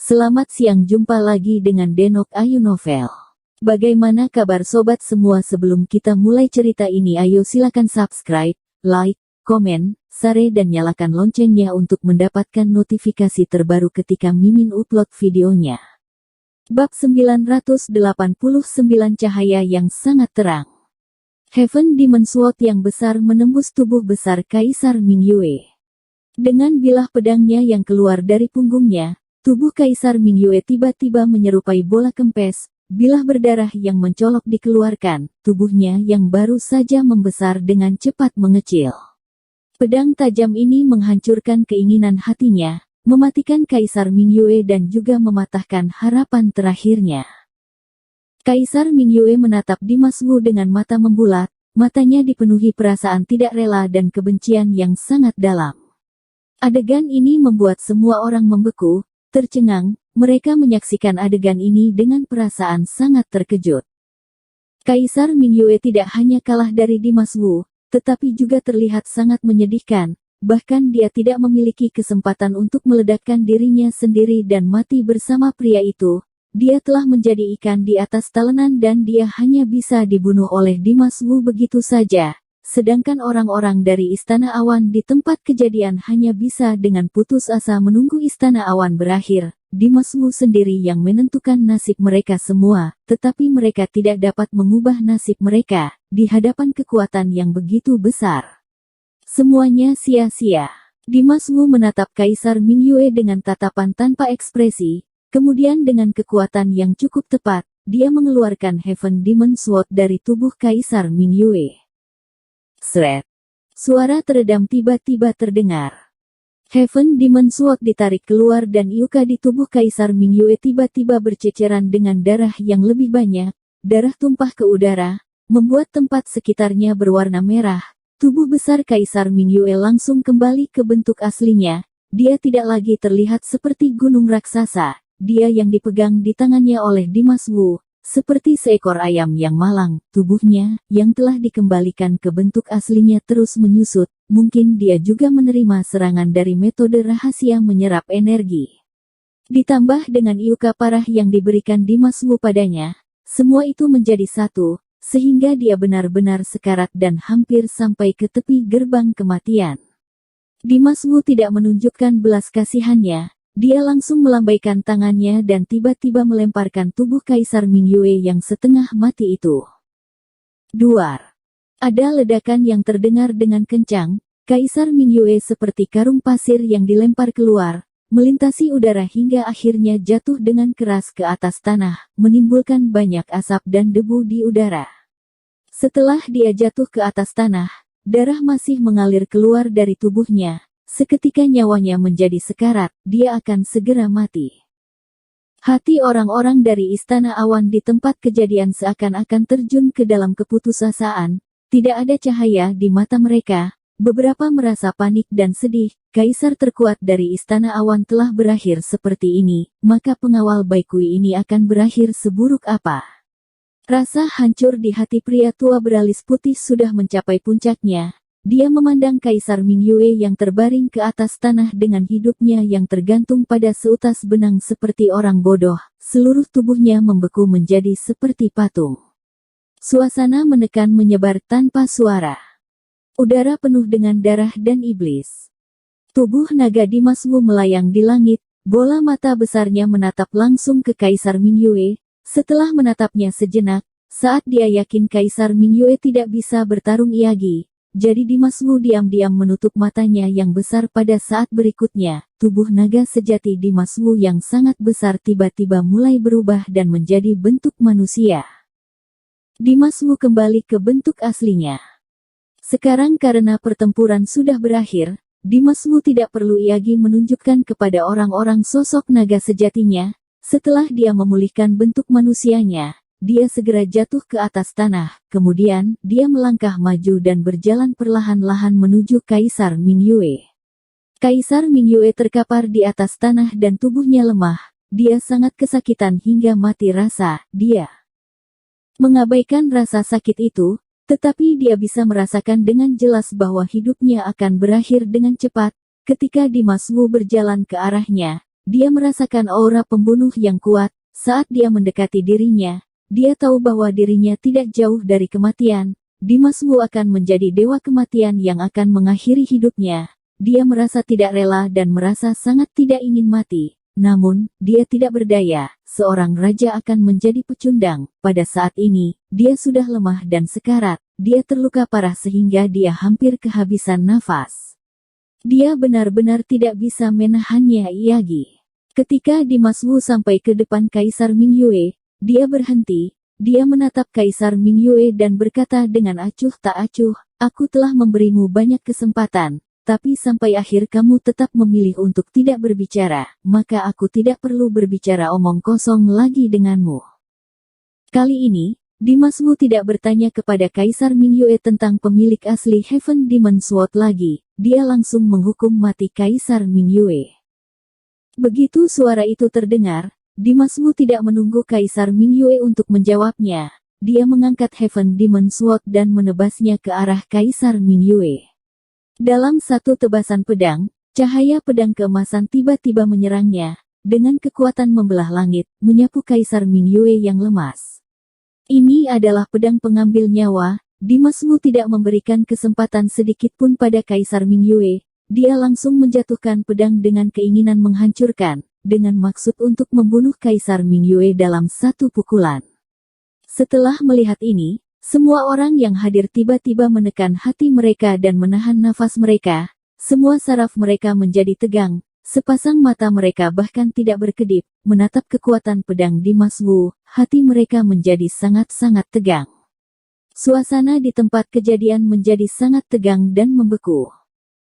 Selamat siang, jumpa lagi dengan Denok Ayu Novel. Bagaimana kabar sobat semua? Sebelum kita mulai cerita ini, ayo silakan subscribe, like, komen, share dan nyalakan loncengnya untuk mendapatkan notifikasi terbaru ketika Mimin upload videonya. Bab 989, cahaya yang sangat terang. Heaven Demon Sword yang besar menembus tubuh besar Kaisar Mingyue. Dengan bilah pedangnya yang keluar dari punggungnya, tubuh Kaisar Mingyue tiba-tiba menyerupai bola kempes, bilah berdarah yang mencolok dikeluarkan, tubuhnya yang baru saja membesar dengan cepat mengecil. Pedang tajam ini menghancurkan keinginan hatinya, mematikan Kaisar Mingyue dan juga mematahkan harapan terakhirnya. Kaisar Mingyue menatap Dimas Wu dengan mata membulat, matanya dipenuhi perasaan tidak rela dan kebencian yang sangat dalam. Adegan ini membuat semua orang membeku, tercengang, mereka menyaksikan adegan ini dengan perasaan sangat terkejut. Kaisar Mingyue tidak hanya kalah dari Dimas Wu, tetapi juga terlihat sangat menyedihkan, bahkan dia tidak memiliki kesempatan untuk meledakkan dirinya sendiri dan mati bersama pria itu. Dia telah menjadi ikan di atas talenan dan dia hanya bisa dibunuh oleh Dimas Wu begitu saja. Sedangkan orang-orang dari Istana Awan di tempat kejadian hanya bisa dengan putus asa menunggu Istana Awan berakhir. Dimas Wu sendiri yang menentukan nasib mereka semua, tetapi mereka tidak dapat mengubah nasib mereka, di hadapan kekuatan yang begitu besar. Semuanya sia-sia. Dimas Wu menatap Kaisar Mingyue dengan tatapan tanpa ekspresi, kemudian dengan kekuatan yang cukup tepat, dia mengeluarkan Heaven Demon Sword dari tubuh Kaisar Mingyue. Sret. Suara teredam tiba-tiba terdengar. Heaven Demon Sword ditarik keluar dan Yuka di tubuh Kaisar Mingyue tiba-tiba berceceran dengan darah yang lebih banyak. Darah tumpah ke udara, membuat tempat sekitarnya berwarna merah. Tubuh besar Kaisar Mingyue langsung kembali ke bentuk aslinya. Dia tidak lagi terlihat seperti gunung raksasa. Dia yang dipegang di tangannya oleh Dimas Wu, seperti seekor ayam yang malang. Tubuhnya, yang telah dikembalikan ke bentuk aslinya terus menyusut, mungkin dia juga menerima serangan dari metode rahasia menyerap energi. Ditambah dengan iuka parah yang diberikan Dimas Wu padanya, semua itu menjadi satu, sehingga dia benar-benar sekarat dan hampir sampai ke tepi gerbang kematian. Dimas Wu tidak menunjukkan belas kasihannya. Dia langsung melambaikan tangannya dan tiba-tiba melemparkan tubuh Kaisar Mingyue yang setengah mati itu. Duar. Ada ledakan yang terdengar dengan kencang, Kaisar Mingyue seperti karung pasir yang dilempar keluar, melintasi udara hingga akhirnya jatuh dengan keras ke atas tanah, menimbulkan banyak asap dan debu di udara. Setelah dia jatuh ke atas tanah, darah masih mengalir keluar dari tubuhnya. Seketika nyawanya menjadi sekarat, dia akan segera mati. Hati orang-orang dari Istana Awan di tempat kejadian seakan-akan terjun ke dalam keputusasaan, tidak ada cahaya di mata mereka, beberapa merasa panik dan sedih. Kaisar terkuat dari Istana Awan telah berakhir seperti ini, maka pengawal Baikui ini akan berakhir seburuk apa? Rasa hancur di hati pria tua beralis putih sudah mencapai puncaknya. Dia memandang Kaisar Mingyue yang terbaring ke atas tanah dengan hidupnya yang tergantung pada seutas benang seperti orang bodoh, seluruh tubuhnya membeku menjadi seperti patung. Suasana menekan menyebar tanpa suara. Udara penuh dengan darah dan iblis. Tubuh naga Dimas Wu melayang di langit, bola mata besarnya menatap langsung ke Kaisar Mingyue. Setelah menatapnya sejenak, saat dia yakin Kaisar Mingyue tidak bisa bertarung lagi, jadi Dimas Wu diam-diam menutup matanya yang besar. Pada saat berikutnya, tubuh naga sejati Dimas Wu yang sangat besar tiba-tiba mulai berubah dan menjadi bentuk manusia. Dimas Wu kembali ke bentuk aslinya. Sekarang karena pertempuran sudah berakhir, Dimas Wu tidak perlu lagi menunjukkan kepada orang-orang sosok naga sejatinya. Setelah dia memulihkan bentuk manusianya, dia segera jatuh ke atas tanah, kemudian dia melangkah maju dan berjalan perlahan-lahan menuju Kaisar Mingyue. Kaisar Mingyue terkapar di atas tanah dan tubuhnya lemah, dia sangat kesakitan hingga mati rasa. Dia mengabaikan rasa sakit itu, tetapi dia bisa merasakan dengan jelas bahwa hidupnya akan berakhir dengan cepat. Ketika Dimas Wu berjalan ke arahnya, dia merasakan aura pembunuh yang kuat. Saat dia mendekati dirinya, dia tahu bahwa dirinya tidak jauh dari kematian. Dimas Wu akan menjadi dewa kematian yang akan mengakhiri hidupnya. Dia merasa tidak rela dan merasa sangat tidak ingin mati. Namun, dia tidak berdaya. Seorang raja akan menjadi pecundang. Pada saat ini, dia sudah lemah dan sekarat. Dia terluka parah sehingga dia hampir kehabisan nafas. Dia benar-benar tidak bisa menahannya. Iyagi. Ketika Dimas Wu sampai ke depan Kaisar Mingyue, dia berhenti. Dia menatap Kaisar Mingyue dan berkata dengan acuh tak acuh, "Aku telah memberimu banyak kesempatan, tapi sampai akhir kamu tetap memilih untuk tidak berbicara, maka aku tidak perlu berbicara omong kosong lagi denganmu." Kali ini, Dimas Wu tidak bertanya kepada Kaisar Mingyue tentang pemilik asli Heaven Demon Sword lagi, dia langsung menghukum mati Kaisar Mingyue. Begitu suara itu terdengar, Dimas Wu tidak menunggu Kaisar Mingyue untuk menjawabnya. Dia mengangkat Heaven Demon Sword dan menebasnya ke arah Kaisar Mingyue. Dalam satu tebasan pedang, cahaya pedang keemasan tiba-tiba menyerangnya, dengan kekuatan membelah langit, menyapu Kaisar Mingyue yang lemas. Ini adalah pedang pengambil nyawa. Dimas Wu tidak memberikan kesempatan sedikit pun pada Kaisar Mingyue. Dia langsung menjatuhkan pedang dengan keinginan menghancurkan, dengan maksud untuk membunuh Kaisar Mingyue dalam satu pukulan. Setelah melihat ini, semua orang yang hadir tiba-tiba menekan hati mereka dan menahan nafas mereka. Semua saraf mereka menjadi tegang, sepasang mata mereka bahkan tidak berkedip, menatap kekuatan pedang Dimas Wu, hati mereka menjadi sangat-sangat tegang. Suasana di tempat kejadian menjadi sangat tegang dan membeku.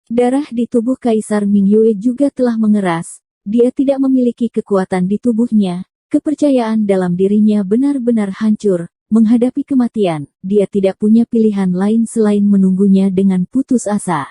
Darah di tubuh Kaisar Mingyue juga telah mengeras. Dia tidak memiliki kekuatan di tubuhnya, kepercayaan dalam dirinya benar-benar hancur. Menghadapi kematian, dia tidak punya pilihan lain selain menunggunya dengan putus asa.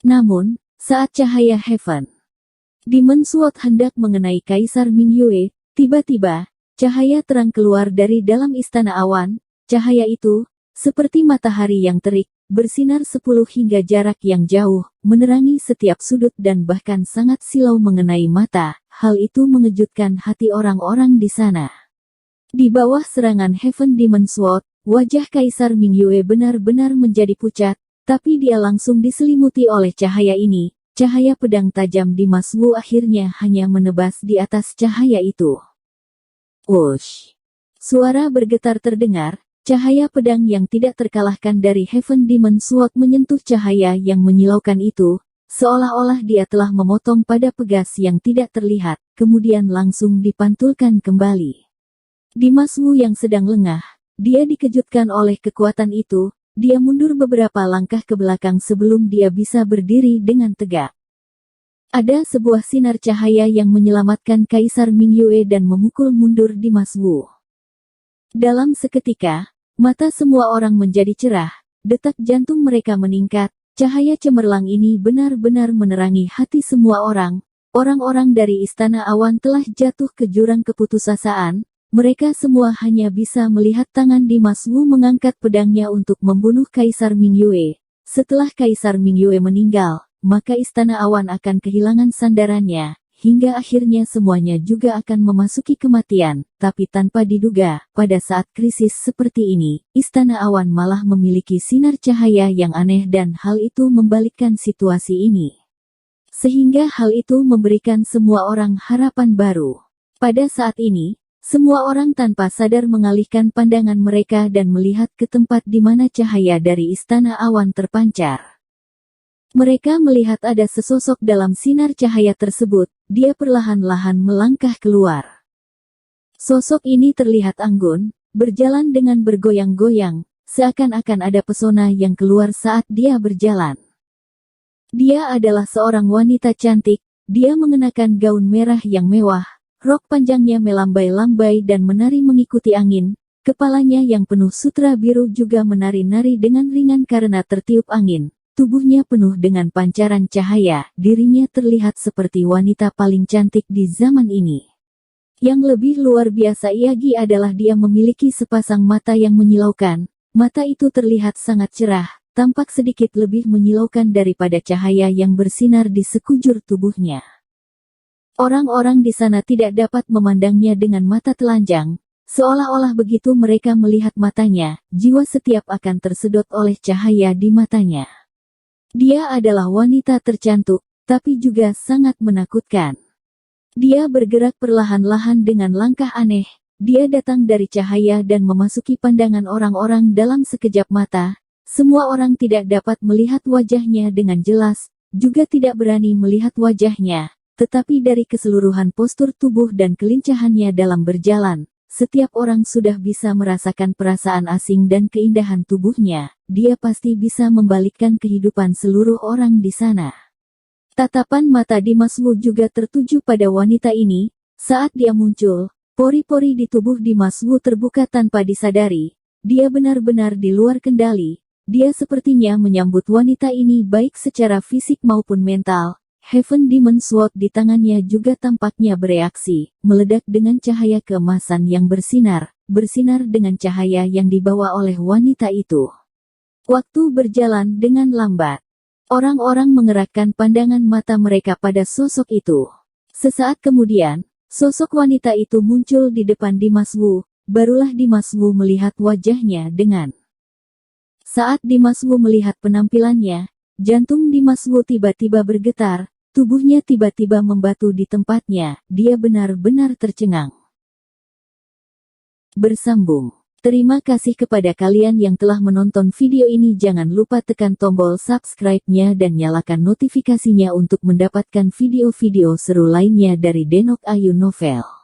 Namun, saat cahaya Heaven Demon Sword hendak mengenai Kaisar Mingyue, tiba-tiba, cahaya terang keluar dari dalam istana awan. Cahaya itu, seperti matahari yang terik, bersinar 10 hingga jarak yang jauh, menerangi setiap sudut dan bahkan sangat silau mengenai mata. Hal itu mengejutkan hati orang-orang di sana. Di bawah serangan Heaven Demon Sword, wajah Kaisar Mingyue benar-benar menjadi pucat, tapi dia langsung diselimuti oleh cahaya ini. Cahaya pedang tajam Dimas Wu akhirnya hanya menebas di atas cahaya itu. Wush! Suara bergetar terdengar. Cahaya pedang yang tidak terkalahkan dari Heaven Demon Sword menyentuh cahaya yang menyilaukan itu, seolah-olah dia telah memotong pada pegas yang tidak terlihat, kemudian langsung dipantulkan kembali. Dimas Wu yang sedang lengah, dia dikejutkan oleh kekuatan itu, dia mundur beberapa langkah ke belakang sebelum dia bisa berdiri dengan tegak. Ada sebuah sinar cahaya yang menyelamatkan Kaisar Mingyue dan memukul mundur Dimas Wu. Dalam seketika, mata semua orang menjadi cerah, detak jantung mereka meningkat, cahaya cemerlang ini benar-benar menerangi hati semua orang. Orang-orang dari Istana Awan telah jatuh ke jurang keputusasaan, mereka semua hanya bisa melihat tangan Dimas Wu mengangkat pedangnya untuk membunuh Kaisar Mingyue. Setelah Kaisar Mingyue meninggal, maka Istana Awan akan kehilangan sandarannya. Hingga akhirnya semuanya juga akan memasuki kematian, tapi tanpa diduga, pada saat krisis seperti ini, Istana Awan malah memiliki sinar cahaya yang aneh dan hal itu membalikkan situasi ini. Sehingga hal itu memberikan semua orang harapan baru. Pada saat ini, semua orang tanpa sadar mengalihkan pandangan mereka dan melihat ke tempat di mana cahaya dari Istana Awan terpancar. Mereka melihat ada sesosok dalam sinar cahaya tersebut, dia perlahan-lahan melangkah keluar. Sosok ini terlihat anggun, berjalan dengan bergoyang-goyang, seakan-akan ada pesona yang keluar saat dia berjalan. Dia adalah seorang wanita cantik, dia mengenakan gaun merah yang mewah, rok panjangnya melambai-lambai dan menari mengikuti angin, kepalanya yang penuh sutra biru juga menari-nari dengan ringan karena tertiup angin. Tubuhnya penuh dengan pancaran cahaya, dirinya terlihat seperti wanita paling cantik di zaman ini. Yang lebih luar biasa lagi adalah dia memiliki sepasang mata yang menyilaukan. Mata itu terlihat sangat cerah, tampak sedikit lebih menyilaukan daripada cahaya yang bersinar di sekujur tubuhnya. Orang-orang di sana tidak dapat memandangnya dengan mata telanjang, seolah-olah begitu mereka melihat matanya, jiwa setiap akan tersedot oleh cahaya di matanya. Dia adalah wanita tercantik, tapi juga sangat menakutkan. Dia bergerak perlahan-lahan dengan langkah aneh. Dia datang dari cahaya dan memasuki pandangan orang-orang dalam sekejap mata. Semua orang tidak dapat melihat wajahnya dengan jelas, juga tidak berani melihat wajahnya. Tetapi dari keseluruhan postur tubuh dan kelincahannya dalam berjalan, setiap orang sudah bisa merasakan perasaan asing dan keindahan tubuhnya. Dia pasti bisa membalikkan kehidupan seluruh orang di sana. Tatapan mata Dimas Wu juga tertuju pada wanita ini. Saat dia muncul, pori-pori di tubuh Dimas Wu terbuka tanpa disadari. Dia benar-benar di luar kendali. Dia sepertinya menyambut wanita ini baik secara fisik maupun mental. Heaven Demon Sword di tangannya juga tampaknya bereaksi, meledak dengan cahaya keemasan yang bersinar dengan cahaya yang dibawa oleh wanita itu. Waktu berjalan dengan lambat. Orang-orang mengerahkan pandangan mata mereka pada sosok itu. Sesaat kemudian, sosok wanita itu muncul di depan Dimas Wu. Barulah Dimas Wu melihat wajahnya dengan. Saat Dimas Wu melihat penampilannya, jantung Dimas Wu tiba-tiba bergetar. Tubuhnya tiba-tiba membatu di tempatnya, dia benar-benar tercengang. Bersambung. Terima kasih kepada kalian yang telah menonton video ini. Jangan lupa tekan tombol subscribe-nya dan nyalakan notifikasinya untuk mendapatkan video-video seru lainnya dari Denok Ayu Novel.